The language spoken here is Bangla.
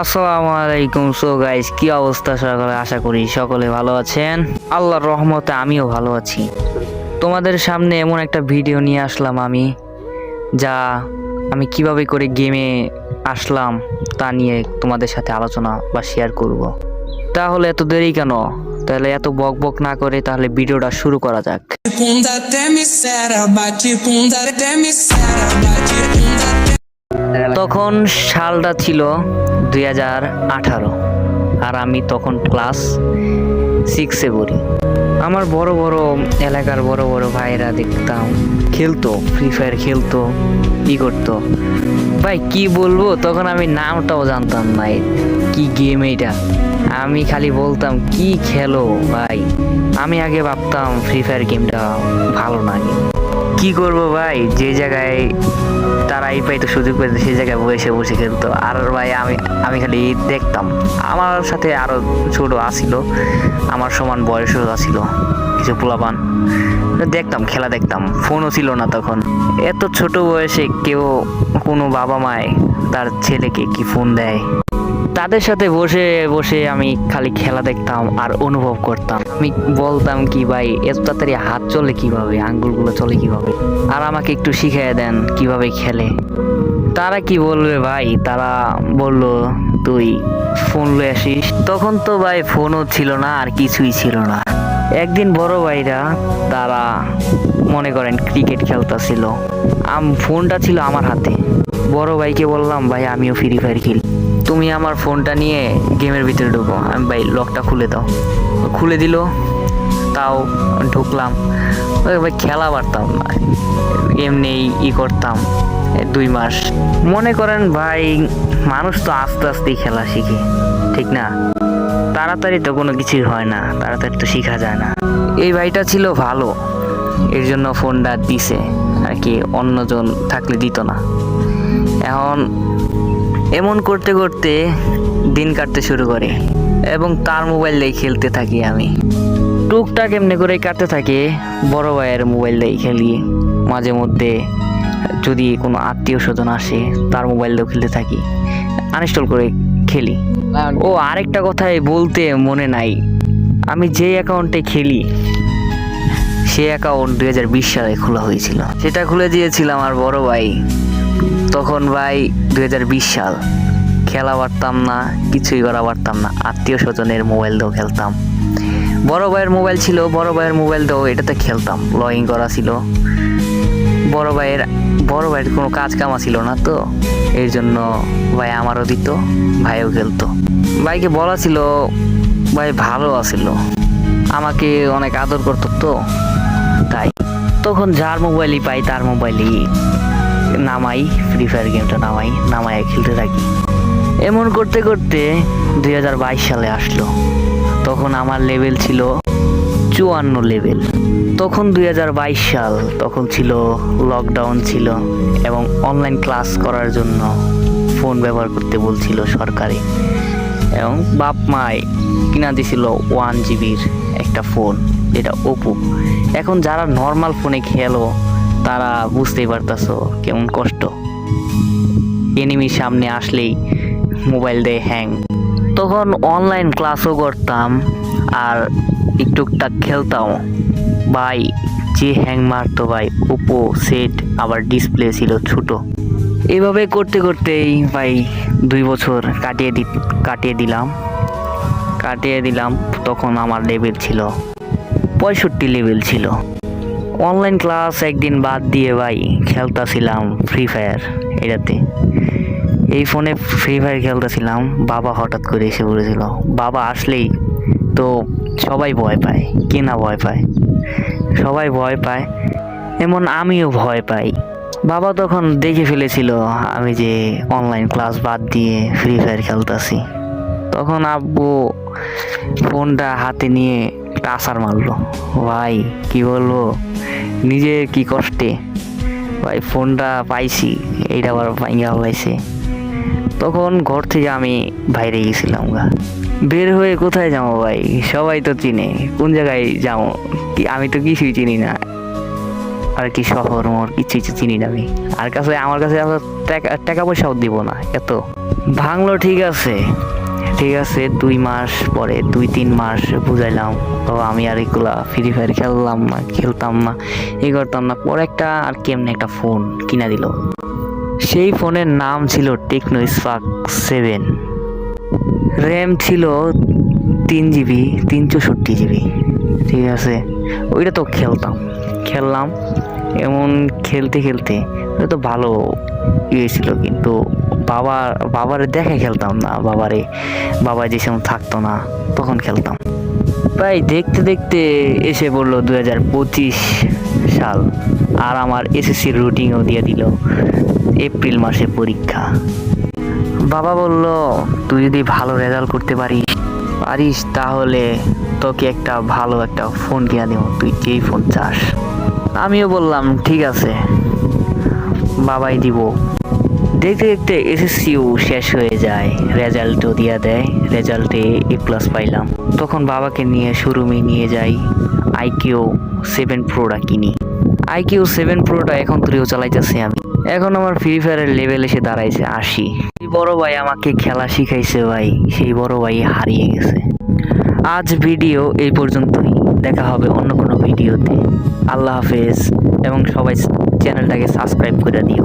আসসালামু আলাইকুম। সো গাইস, কি অবস্থা সকলে? আশা করি সকলে ভালো আছেন। আল্লাহর রহমতে আমিও ভালো আছি। তোমাদের সামনে এমন একটা ভিডিও নিয়ে আসলাম যা আমি কিভাবে করে গেমে আসলাম তা নিয়ে তোমাদের সাথে আলোচনা বা শেয়ার করব। তাহলে এত দেরি কেন? তাহলে এত বক বক না করে তাহলে ভিডিওটা শুরু করা যাক। তখন সালটা ছিল 2018 আর আমি তখন ক্লাস 6-এ পড়ি। আমার বড় বড় এলাকার বড় বড় ভাইরা দেখতাম খেলতো, ফ্রি ফায়ার খেলতো, করতো। ভাই কি বলবো, তখন আমি নামটাও জানতাম না কি গেম এইটা। আমি খালি বলতাম কি খেলো ভাই। আমি আগে ভাবতাম ফ্রি ফায়ার গেমটা ভালো লাগে। কি করব ভাই, যে জায়গায় তারা পাইতো সুযোগ পেতো সেই জায়গায় বসে বসে খেলতো। আর ভাই আমি খালি দেখতাম। আমার সাথে আরো ছোট আসিল, আমার সমান বয়সও আসিল কিছু পোলাপান, দেখতাম, খেলা দেখতাম। ফোনও ছিল না তখন। এত ছোট বয়সে কেউ কোনো বাবা মায় তার ছেলেকে কি ফোন দেয়? তাদের সাথে বসে বসে আমি খালি খেলা দেখতাম আর অনুভব করতাম। আমি বলতাম কি ভাই, এত তাড়াতাড়ি হাত চলে কিভাবে, আঙ্গুলগুলো চলে কিভাবে, আর আমাকে একটু শিখিয়ে দেন কিভাবে খেলে। তারা কি বলবে ভাই, তারা বলল তুই ফোন লয়ে আসিস। তখন তো ভাই ফোনও ছিল না আর কিছুই ছিল না। একদিন বড় ভাইরা তারা মনে করেন ক্রিকেট খেলতেছিল, ফোনটা ছিল আমার হাতে। বড় ভাইকে বললাম ভাই আমিও ফ্রি ফায়ার খেলি, তুমি আমার ফোনটা নিয়ে গেমের ভিতরে ঢুকো। আমি ভাই লকটা খুলে দাও। খুলে দিল, তাও ঢুকলাম। ভাই খেলা পারতাম না, এমনি করতাম 2 মাস। মনে করেন ভাই, মানুষ তো আস্তে আস্তেই খেলা শিখে, ঠিক না? তাড়াতাড়ি তো কোনো কিছুই হয় না, তাড়াতাড়ি তো শেখা যায় না। এই ভাইটা ছিল ভালো, এর জন্য ফোনটা দিছে আর কি, অন্যজন থাকলে দিত না। এখন এমন করতে করতে দিন কাটতে শুরু করে এবং তার মোবাইল দিয়ে খেলতে থাকি। আমি টুকটাক এমনি করে কাটতে থাকে। বড় ভাইয়ের মোবাইল দিয়ে খেলি, মাঝে মধ্যে যদি কোনো আত্মীয় স্বজন আসে তার মোবাইল দিয়েও খেলতে থাকি, আনইনস্টল করে খেলি। ও আরেকটা কথাই বলতে মনে নাই, আমি যে অ্যাকাউন্টে খেলি সে অ্যাকাউন্ট 2020 সালে খোলা হয়েছিল। সেটা খুলে দিয়েছিলাম আর বড় ভাই। তখন ভাই 2020 সাল, খেলা পারতাম না, কিছুই করা পারতাম না। আত্মীয় স্বজনের মোবাইল দিয়েও খেলতাম। বড় ভাইয়ের মোবাইল ছিল, বড় ভাইয়ের মোবাইল দিয়েও এটাতে খেলতাম, লগইন করা ছিল। বড় ভাইয়ের কোনো কাজ কামা ছিল না, তো এর জন্য ভাই আমারও দিত, ভাইও খেলতো। ভাইকে বলা ছিল, ভাই ভালো আছিল, আমাকে অনেক আদর করতো, তো তাই তখন যার মোবাইলই পাই তার মোবাইলই নামাই, ফ্রি ফায়ার গেমটা নামাই খেলতে থাকি। এমন করতে করতে 2022 সালে আসলো। তখন আমার লেভেল ছিল 54 লেভেল। তখন 2022 সাল, তখন ছিল লকডাউন ছিল এবং অনলাইন ক্লাস করার জন্য ফোন ব্যবহার করতে বলছিল সরকারে, এবং বাপ মাই কিনা দিছিল 1 জিবির একটা ফোন, যেটা ওপো। এখন যারা নর্মাল ফোনে খেলো তারা বুঝতেই পারতাছো কেমন কষ্ট। এনিমির সামনে আসলেই মোবাইল দিয়ে হ্যাং। তখন অনলাইন ক্লাসও করতাম আর টুকটাক খেলতাম। ভাই যে হ্যাং মারতো ভাই, ওপো সেট, আবার ডিসপ্লে ছিল ছোট। এভাবে করতে করতেই ভাই 2 বছর কাটিয়ে দিলাম। তখন আমার লেভেল ছিল 65 লেভেল ছিল। অনলাইন ক্লাস একদিন বাদ দিয়ে ভাই খেলতেছিলাম ফ্রি ফায়ার। এই ফোনে ফ্রি ফায়ার খেলতেছিলাম, বাবা হঠাৎ করে এসে পড়েছিল। বাবা আসলেই তো সবাই ভয় পায়, কে না ভয় পায়? সবাই ভয় পায়, এমন আমিও ভয় পাই। বাবা তখন দেখে ফেলেছিল আমি যে অনলাইন ক্লাস বাদ দিয়ে ফ্রি ফায়ার খেলতেছি। তখন আব্বু ফোনটা হাতে নিয়ে টাসার মারলো। ভাই কি বলবো, নিজের কি কষ্টে ভাই ফোনটা পাইছি, এইটা আবার ভাঙা হয়েছে। তখন ঘর থেকে আমি বাইরে গেছিলাম। বের হয়ে কোথায় যাবো ভাই, সবাই তো চিনে, কোন জায়গায় যাবো, আমি তো কিছুই চিনি না। আর কি শহর মোর কিছু চিনি না আমি। আর কাছে আমার কাছে আবার টাকা পয়সাও দিব না এত। ভাঙলো ঠিক আছে, ঠিক আছে 2 মাস পরে 2-3 মাস বুঝাইলাম, তো আমি আর এগুলা ফ্রি ফায়ার খেলতাম না এই করতাম না। পরে একটা আর কেমনে একটা ফোন কিনা দিল। সেই ফোনের নাম ছিল টেকনো স্পার্ক 7, র্যাম ছিল 3 GB 364 GB। ঠিক আছে, ওইটা তো খেললাম এমন খেলতে ওটা তো ভালো ইয়ে ছিল, কিন্তু বাবারে দেখে খেলতাম না। বাবা যে সময় থাকতো না তখন খেলতাম। প্রায় দেখতে এসে পড়লো 2025 সাল, আর আমার এসএসসি রুটিনও দিয়ে দিল এপ্রিল মাসে পরীক্ষা। বাবা বলল, তুই যদি ভালো রেজাল্ট করতে পারিস তাহলে তোকে একটা ভালো একটা ফোন কিনে দেবো, তুই যেই ফোন চাস। আমিও বললাম ঠিক আছে, বাবাই দিব। দেখতে এসএসসিও শেষ হয়ে যায়, রেজাল্টও দিয়ে দেয়, রেজাল্টে A+ পাইলাম। তখন বাবাকে নিয়ে শোরুমে নিয়ে যাই, iQOO 7 Proটা কিনি। iQOO 7 Proটা এখন তুইও চালাইতেছি আমি। এখন আমার ফ্রি ফায়ারের লেভেল এসে দাঁড়াইছে 80। বড় ভাই আমাকে খেলা শিখাইছে ভাই, সেই বড় ভাই হারিয়ে গেছে। আজ ভিডিও এই পর্যন্তই, দেখা হবে অন্য কোনো ভিডিওতে। আল্লাহ হাফেজ, এবং সবাই চ্যানেলটাকে সাবস্ক্রাইব করে দিও।